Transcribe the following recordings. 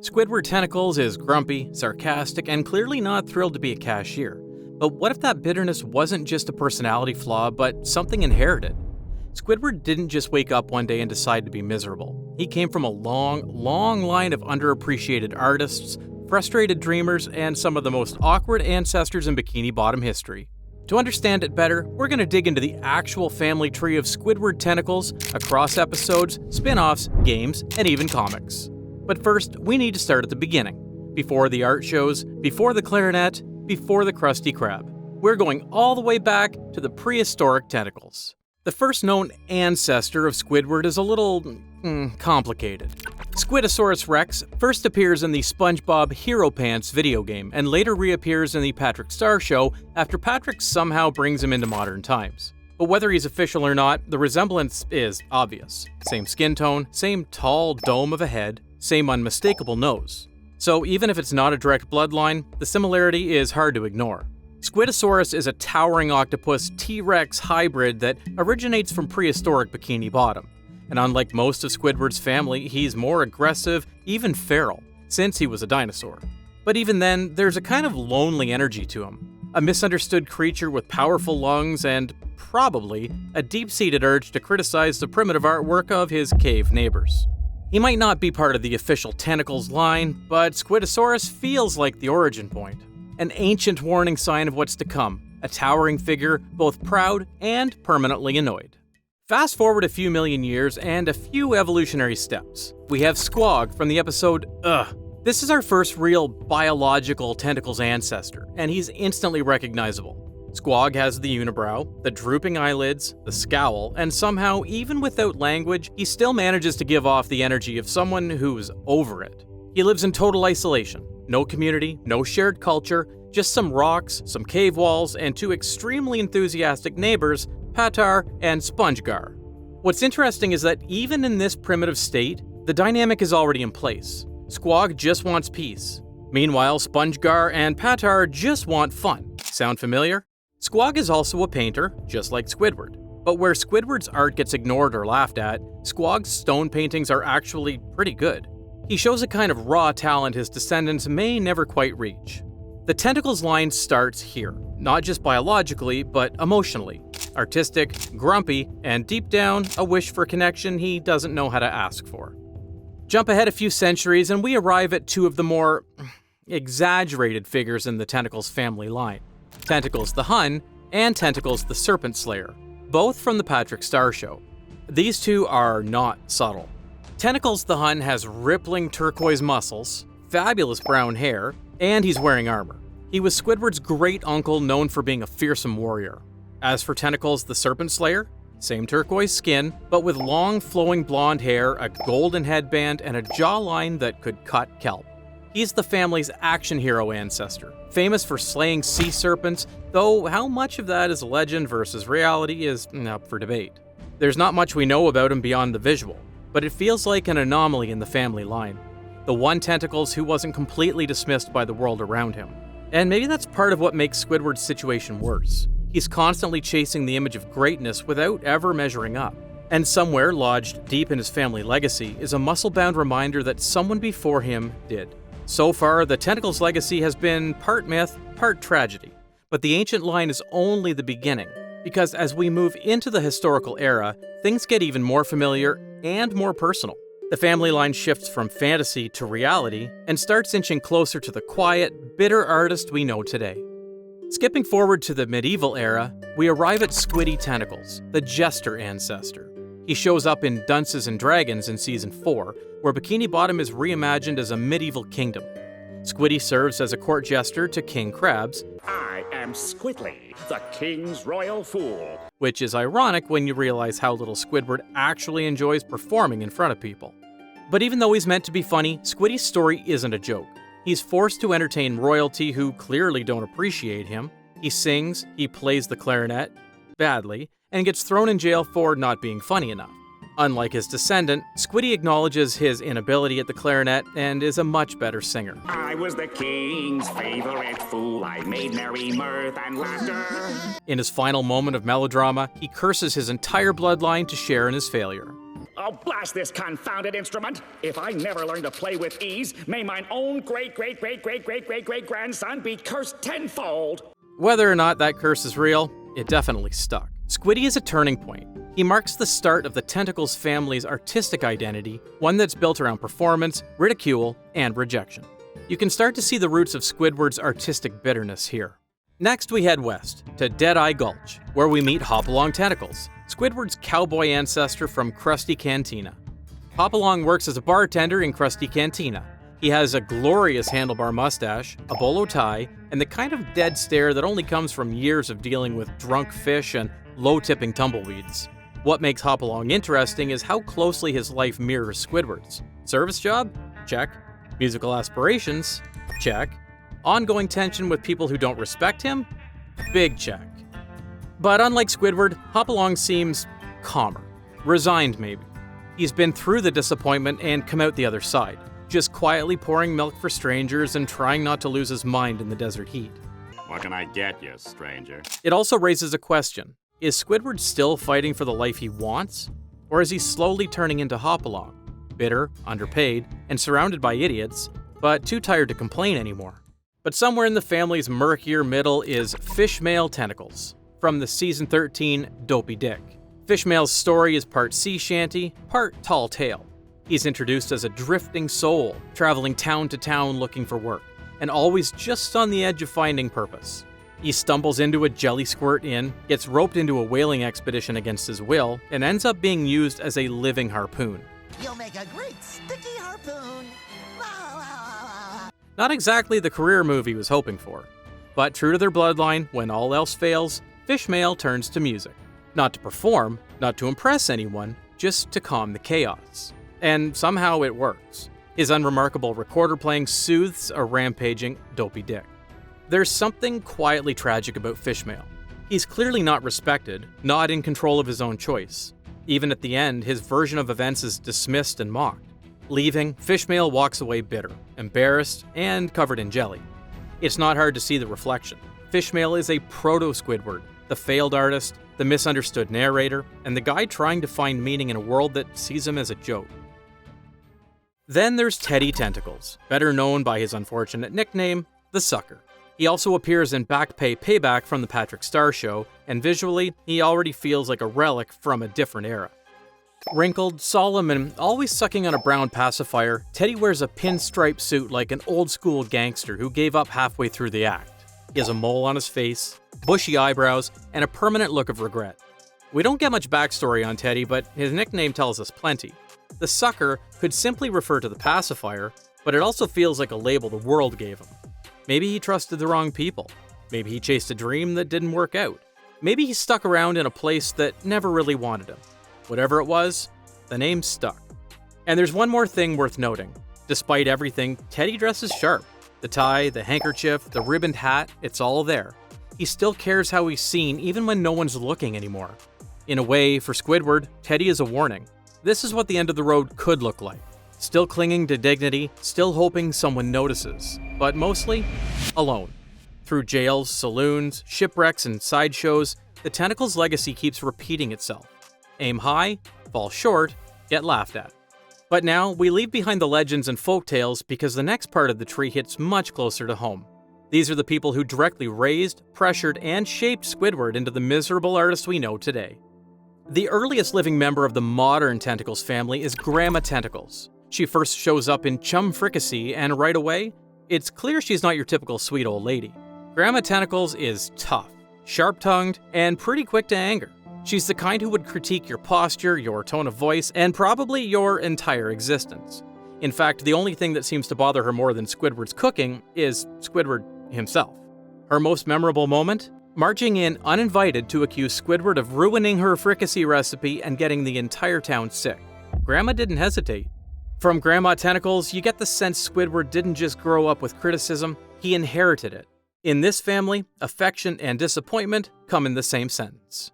Squidward Tentacles is grumpy, sarcastic, and clearly not thrilled to be a cashier. But what if that bitterness wasn't just a personality flaw, but something inherited? Squidward didn't just wake up one day and decide to be miserable. He came from a long line of underappreciated artists, frustrated dreamers, and some of the most awkward ancestors in Bikini Bottom history. To understand it better, we're going to dig into the actual family tree of Squidward Tentacles across episodes, spin-offs, games, and even comics. But first, we need to start at the beginning. Before the art shows, before the clarinet, before the Krusty Krab. We're going all the way back to the prehistoric tentacles. The first known ancestor of Squidward is a little complicated. Squidosaurus Rex first appears in the SpongeBob Hero Pants video game and later reappears in the Patrick Star Show after Patrick somehow brings him into modern times. But whether he's official or not, the resemblance is obvious. Same skin tone, same tall dome of a head, same unmistakable nose. So even if it's not a direct bloodline, the similarity is hard to ignore. Squidosaurus is a towering octopus T-Rex hybrid that originates from prehistoric Bikini Bottom. And unlike most of Squidward's family, he's more aggressive, even feral, since he was a dinosaur. But even then, there's a kind of lonely energy to him. A misunderstood creature with powerful lungs and, probably, a deep-seated urge to criticize the primitive artwork of his cave neighbors. He might not be part of the official Tentacles line, but Squidosaurus feels like the origin point. An ancient warning sign of what's to come, a towering figure, both proud and permanently annoyed. Fast forward a few million years and a few evolutionary steps. We have Squag from the episode Ugh. This is our first real biological Tentacles ancestor, and he's instantly recognizable. Squag has the unibrow, the drooping eyelids, the scowl, and somehow, even without language, he still manages to give off the energy of someone who's over it. He lives in total isolation. No community, no shared culture, just some rocks, some cave walls, and two extremely enthusiastic neighbors, Patar and Spongegar. What's interesting is that even in this primitive state, the dynamic is already in place. Squag just wants peace. Meanwhile, Spongegar and Patar just want fun. Sound familiar? Squag is also a painter, just like Squidward. But where Squidward's art gets ignored or laughed at, Squag's stone paintings are actually pretty good. He shows a kind of raw talent his descendants may never quite reach. The Tentacles line starts here, not just biologically, but emotionally. Artistic, grumpy, and deep down, a wish for connection he doesn't know how to ask for. Jump ahead a few centuries and we arrive at two of the more exaggerated figures in the Tentacles family line. Tentacles the Hun and Tentacles the Serpent Slayer, both from the Patrick Star Show. These two are not subtle. Tentacles the Hun has rippling turquoise muscles, fabulous brown hair, and he's wearing armor. He was Squidward's great uncle known for being a fearsome warrior. As for Tentacles the Serpent Slayer, same turquoise skin, but with long flowing blonde hair, a golden headband, and a jawline that could cut kelp. He's the family's action hero ancestor, famous for slaying sea serpents, though how much of that is legend versus reality is up for debate. There's not much we know about him beyond the visual, but it feels like an anomaly in the family line. The one Tentacles who wasn't completely dismissed by the world around him. And maybe that's part of what makes Squidward's situation worse. He's constantly chasing the image of greatness without ever measuring up. And somewhere lodged deep in his family legacy is a muscle-bound reminder that someone before him did. So far, the Tentacles legacy has been part myth, part tragedy. But the ancient line is only the beginning, because as we move into the historical era, things get even more familiar and more personal. The family line shifts from fantasy to reality and starts inching closer to the quiet, bitter artist we know today. Skipping forward to the medieval era, we arrive at Squiddy Tentacles, the jester ancestor. He shows up in Dunces and Dragons in Season 4, where Bikini Bottom is reimagined as a medieval kingdom. Squiddy serves as a court jester to King Krabs. I am Squidly, the king's royal fool. Which is ironic when you realize how little Squidward actually enjoys performing in front of people. But even though he's meant to be funny, Squiddy's story isn't a joke. He's forced to entertain royalty who clearly don't appreciate him. He sings, he plays the clarinet, badly, and gets thrown in jail for not being funny enough. Unlike his descendant, Squiddy acknowledges his inability at the clarinet and is a much better singer. I was the king's favorite fool. I made merry mirth and laughter. In his final moment of melodrama, he curses his entire bloodline to share in his failure. Oh, blast this confounded instrument! If I never learn to play with ease, may mine own great-great-great-great-great-great-great-grandson be cursed tenfold! Whether or not that curse is real, it definitely stuck. Squiddy is a turning point. He marks the start of the Tentacles family's artistic identity, one that's built around performance, ridicule, and rejection. You can start to see the roots of Squidward's artistic bitterness here. Next, we head west, to Deadeye Gulch, where we meet Hopalong Tentacles, Squidward's cowboy ancestor from Krusty Cantina. Hopalong works as a bartender in Krusty Cantina. He has a glorious handlebar mustache, a bolo tie, and the kind of dead stare that only comes from years of dealing with drunk fish and low-tipping tumbleweeds. What makes Hopalong interesting is how closely his life mirrors Squidward's. Service job? Check. Musical aspirations? Check. Ongoing tension with people who don't respect him? Big check. But unlike Squidward, Hopalong seems calmer. Resigned, maybe. He's been through the disappointment and come out the other side, just quietly pouring milk for strangers and trying not to lose his mind in the desert heat. What can I get you, stranger? It also raises a question. Is Squidward still fighting for the life he wants? Or is he slowly turning into Hopalong? Bitter, underpaid, and surrounded by idiots, but too tired to complain anymore. But somewhere in the family's murkier middle is Fishmail Tentacles, from the Season 13 Dopey Dick. Fishmail's story is part sea shanty, part tall tale. He's introduced as a drifting soul, traveling town to town looking for work, and always just on the edge of finding purpose. He stumbles into a jelly squirt inn, gets roped into a whaling expedition against his will, and ends up being used as a living harpoon. You'll make a great sticky harpoon. Not exactly the career move he was hoping for, but true to their bloodline, when all else fails, Fishmail turns to music. Not to perform, not to impress anyone, just to calm the chaos. And somehow it works. His unremarkable recorder playing soothes a rampaging Dopey Dick. There's something quietly tragic about Fishmail. He's clearly not respected, not in control of his own choice. Even at the end, his version of events is dismissed and mocked. Leaving, Fishmail walks away bitter, embarrassed, and covered in jelly. It's not hard to see the reflection. Fishmail is a proto-Squidward, the failed artist, the misunderstood narrator, and the guy trying to find meaning in a world that sees him as a joke. Then there's Teddy Tentacles, better known by his unfortunate nickname, the Sucker. He also appears in Back Pay Payback from the Patrick Star Show, and visually, he already feels like a relic from a different era. Wrinkled, solemn, and always sucking on a brown pacifier, Teddy wears a pinstripe suit like an old-school gangster who gave up halfway through the act. He has a mole on his face, bushy eyebrows, and a permanent look of regret. We don't get much backstory on Teddy, but his nickname tells us plenty. The Sucker could simply refer to the pacifier, but it also feels like a label the world gave him. Maybe he trusted the wrong people. Maybe he chased a dream that didn't work out. Maybe he stuck around in a place that never really wanted him. Whatever it was, the name stuck. And there's one more thing worth noting. Despite everything, Teddy dresses sharp. The tie, the handkerchief, the ribboned hat, it's all there. He still cares how he's seen even when no one's looking anymore. In a way, for Squidward, Teddy is a warning. This is what the end of the road could look like. Still clinging to dignity, still hoping someone notices, but mostly alone. Through jails, saloons, shipwrecks, and sideshows, the Tentacles' legacy keeps repeating itself. Aim high, fall short, get laughed at. But now, we leave behind the legends and folktales because the next part of the tree hits much closer to home. These are the people who directly raised, pressured, and shaped Squidward into the miserable artist we know today. The earliest living member of the modern Tentacles family is Grandma Tentacles. She first shows up in Chum Fricassee, and right away, it's clear she's not your typical sweet old lady. Grandma Tentacles is tough, sharp-tongued, and pretty quick to anger. She's the kind who would critique your posture, your tone of voice, and probably your entire existence. In fact, the only thing that seems to bother her more than Squidward's cooking is Squidward himself. Her most memorable moment? Marching in uninvited to accuse Squidward of ruining her fricassee recipe and getting the entire town sick. Grandma didn't hesitate. From Grandma Tentacles, you get the sense Squidward didn't just grow up with criticism, he inherited it. In this family, affection and disappointment come in the same sentence.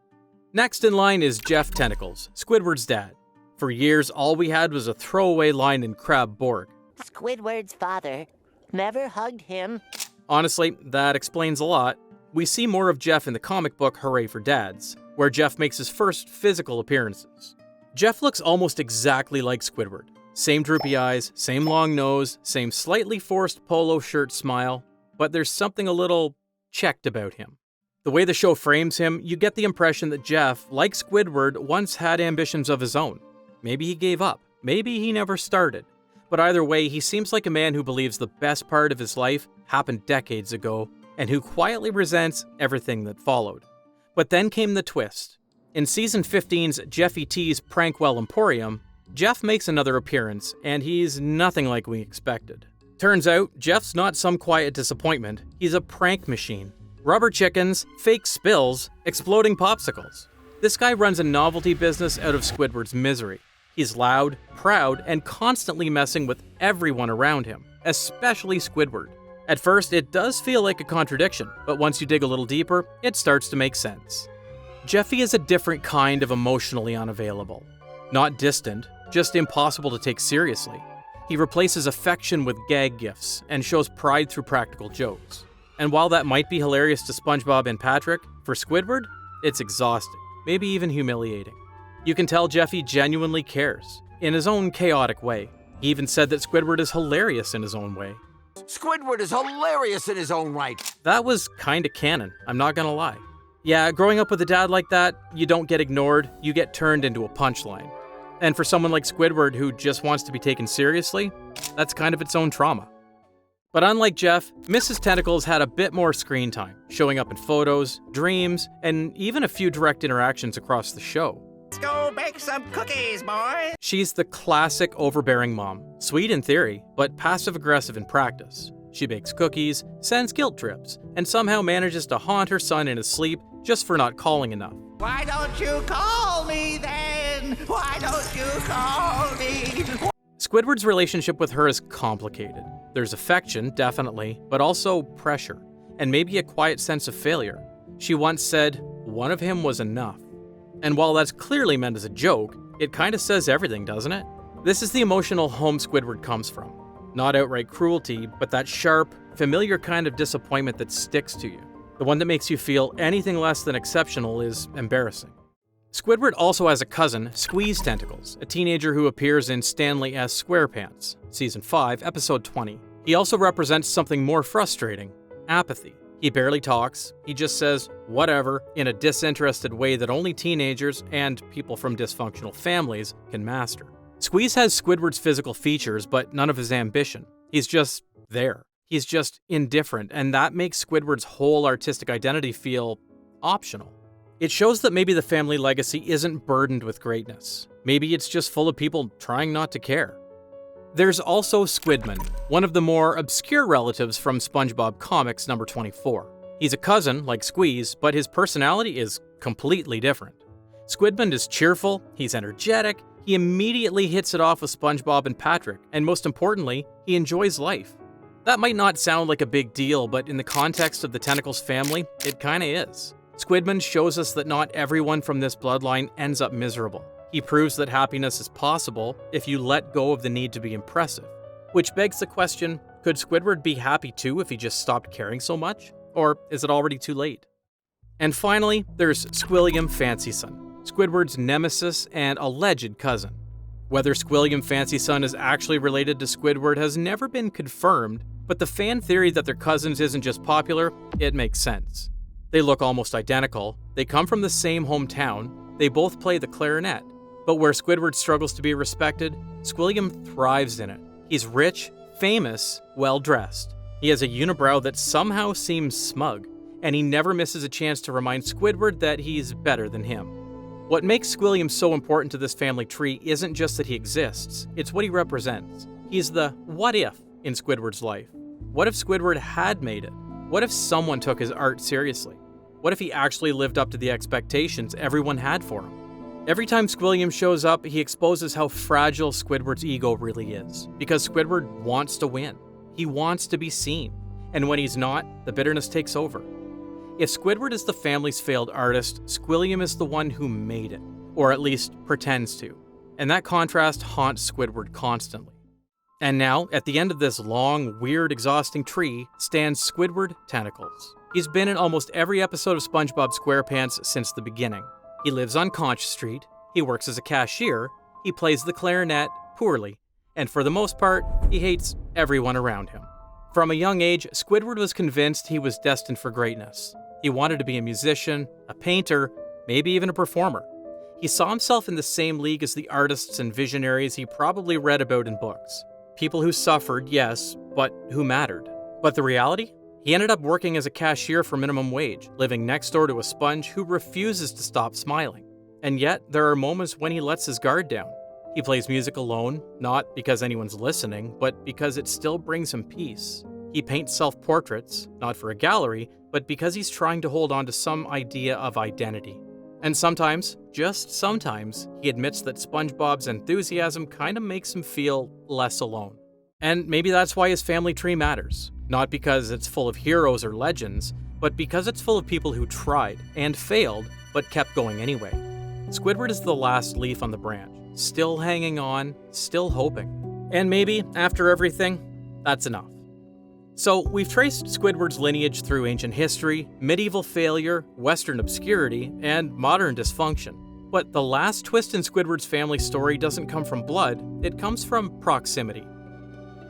Next in line is Jeff Tentacles, Squidward's dad. For years, all we had was a throwaway line in Crab Borg. Squidward's father never hugged him. Honestly, that explains a lot. We see more of Jeff in the comic book Hooray for Dads, where Jeff makes his first physical appearances. Jeff looks almost exactly like Squidward. Same droopy eyes, same long nose, same slightly forced polo shirt smile, but there's something a little checked about him. The way the show frames him, you get the impression that Jeff, like Squidward, once had ambitions of his own. Maybe he gave up, maybe he never started. But either way, he seems like a man who believes the best part of his life happened decades ago, and who quietly resents everything that followed. But then came the twist. In Season 15's Jeffy T's Prankwell Emporium, Jeff makes another appearance, and he's nothing like we expected. Turns out, Jeff's not some quiet disappointment, he's a prank machine. Rubber chickens, fake spills, exploding popsicles. This guy runs a novelty business out of Squidward's misery. He's loud, proud, and constantly messing with everyone around him, especially Squidward. At first, it does feel like a contradiction, but once you dig a little deeper, it starts to make sense. Jeffy is a different kind of emotionally unavailable. Not distant, just impossible to take seriously. He replaces affection with gag gifts, and shows pride through practical jokes. And while that might be hilarious to SpongeBob and Patrick, for Squidward, it's exhausting, maybe even humiliating. You can tell Jeffy genuinely cares, in his own chaotic way. He even said that Squidward is hilarious in his own way. Squidward is hilarious in his own right. That was kinda canon, I'm not gonna lie. Yeah, growing up with a dad like that, you don't get ignored, you get turned into a punchline. And for someone like Squidward who just wants to be taken seriously, that's kind of its own trauma. But unlike Jeff, Mrs. Tentacles had a bit more screen time, showing up in photos, dreams, and even a few direct interactions across the show. Let's go bake some cookies, boy. She's the classic overbearing mom, sweet in theory, but passive-aggressive in practice. She bakes cookies, sends guilt trips, and somehow manages to haunt her son in his sleep just for not calling enough. Why don't you call me then? Why don't you call me? Squidward's relationship with her is complicated. There's affection, definitely, but also pressure, and maybe a quiet sense of failure. She once said, "One of him was enough." And while that's clearly meant as a joke, it kinda says everything, doesn't it? This is the emotional home Squidward comes from. Not outright cruelty, but that sharp, familiar kind of disappointment that sticks to you. The one that makes you feel anything less than exceptional is embarrassing. Squidward also has a cousin, Squeeze Tentacles, a teenager who appears in Stanley S. SquarePants, Season 5, Episode 20. He also represents something more frustrating, apathy. He barely talks, he just says, whatever, in a disinterested way that only teenagers and people from dysfunctional families can master. Squeeze has Squidward's physical features, but none of his ambition. He's just there. He's just indifferent, and that makes Squidward's whole artistic identity feel optional. It shows that maybe the family legacy isn't burdened with greatness. Maybe it's just full of people trying not to care. There's also Squidman, one of the more obscure relatives from SpongeBob Comics number 24. He's a cousin, like Squeeze, but his personality is completely different. Squidman is cheerful, he's energetic, he immediately hits it off with SpongeBob and Patrick, and most importantly, he enjoys life. That might not sound like a big deal, but in the context of the Tentacles family, it kinda is. Squidman shows us that not everyone from this bloodline ends up miserable. He proves that happiness is possible if you let go of the need to be impressive. Which begs the question, could Squidward be happy too if he just stopped caring so much? Or is it already too late? And finally, there's Squilliam Fancy, Squidward's nemesis and alleged cousin. Whether Squilliam Fancy is actually related to Squidward has never been confirmed, but the fan theory that they're cousins isn't just popular, it makes sense. They look almost identical, they come from the same hometown, they both play the clarinet. But where Squidward struggles to be respected, Squilliam thrives in it. He's rich, famous, well-dressed. He has a unibrow that somehow seems smug, and he never misses a chance to remind Squidward that he's better than him. What makes Squilliam so important to this family tree isn't just that he exists, it's what he represents. He's the what if in Squidward's life. What if Squidward had made it? What if someone took his art seriously? What if he actually lived up to the expectations everyone had for him? Every time Squilliam shows up, he exposes how fragile Squidward's ego really is, because Squidward wants to win. He wants to be seen, and when he's not, the bitterness takes over. If Squidward is the family's failed artist, Squilliam is the one who made it, or at least pretends to, and that contrast haunts Squidward constantly. And now, at the end of this long, weird, exhausting tree, stands Squidward Tentacles. He's been in almost every episode of SpongeBob SquarePants since the beginning. He lives on Conch Street, He works as a cashier, he plays the clarinet poorly, and for the most part, he hates everyone around him. From a young age, Squidward was convinced he was destined for greatness. He wanted to be a musician, a painter, maybe even a performer. He saw himself in the same league as the artists and visionaries he probably read about in books. People who suffered, yes, but who mattered. But the reality? He ended up working as a cashier for minimum wage, living next door to a sponge who refuses to stop smiling. And yet, there are moments when he lets his guard down. He plays music alone, not because anyone's listening, but because it still brings him peace. He paints self-portraits, not for a gallery, but because he's trying to hold on to some idea of identity. And sometimes, just sometimes, he admits that SpongeBob's enthusiasm kind of makes him feel less alone. And maybe that's why his family tree matters. Not because it's full of heroes or legends, but because it's full of people who tried and failed, but kept going anyway. Squidward is the last leaf on the branch, still hanging on, still hoping. And maybe, after everything, that's enough. So, we've traced Squidward's lineage through ancient history, medieval failure, Western obscurity, and modern dysfunction. But the last twist in Squidward's family story doesn't come from blood, it comes from proximity.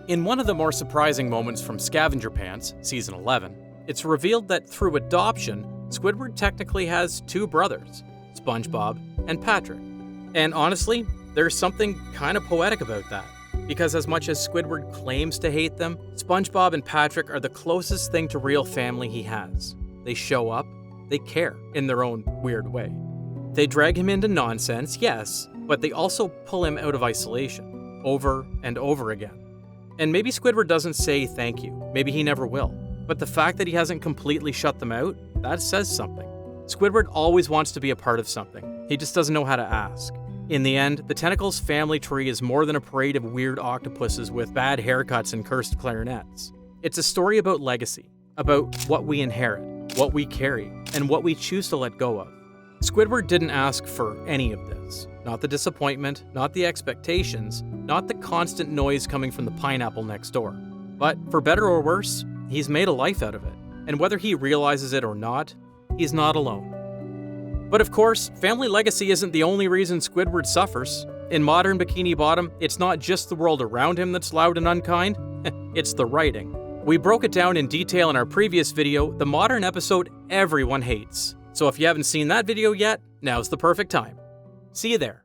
In one of the more surprising moments from Scavenger Pants, Season 11, it's revealed that through adoption, Squidward technically has two brothers, SpongeBob and Patrick. And honestly, there's something kind of poetic about that. Because as much as Squidward claims to hate them, SpongeBob and Patrick are the closest thing to real family he has. They show up, they care, in their own weird way. They drag him into nonsense, yes, but they also pull him out of isolation, over and over again. And maybe Squidward doesn't say thank you, maybe he never will, but the fact that he hasn't completely shut them out, that says something. Squidward always wants to be a part of something, he just doesn't know how to ask. In the end, the Tentacles family tree is more than a parade of weird octopuses with bad haircuts and cursed clarinets. It's a story about legacy, about what we inherit, what we carry, and what we choose to let go of. Squidward didn't ask for any of this. Not the disappointment, not the expectations, not the constant noise coming from the pineapple next door. But for better or worse, he's made a life out of it. And whether he realizes it or not, he's not alone. But of course, family legacy isn't the only reason Squidward suffers. In modern Bikini Bottom, it's not just the world around him that's loud and unkind, it's the writing. We broke it down in detail in our previous video, the modern episode everyone hates. So if you haven't seen that video yet, now's the perfect time. See you there.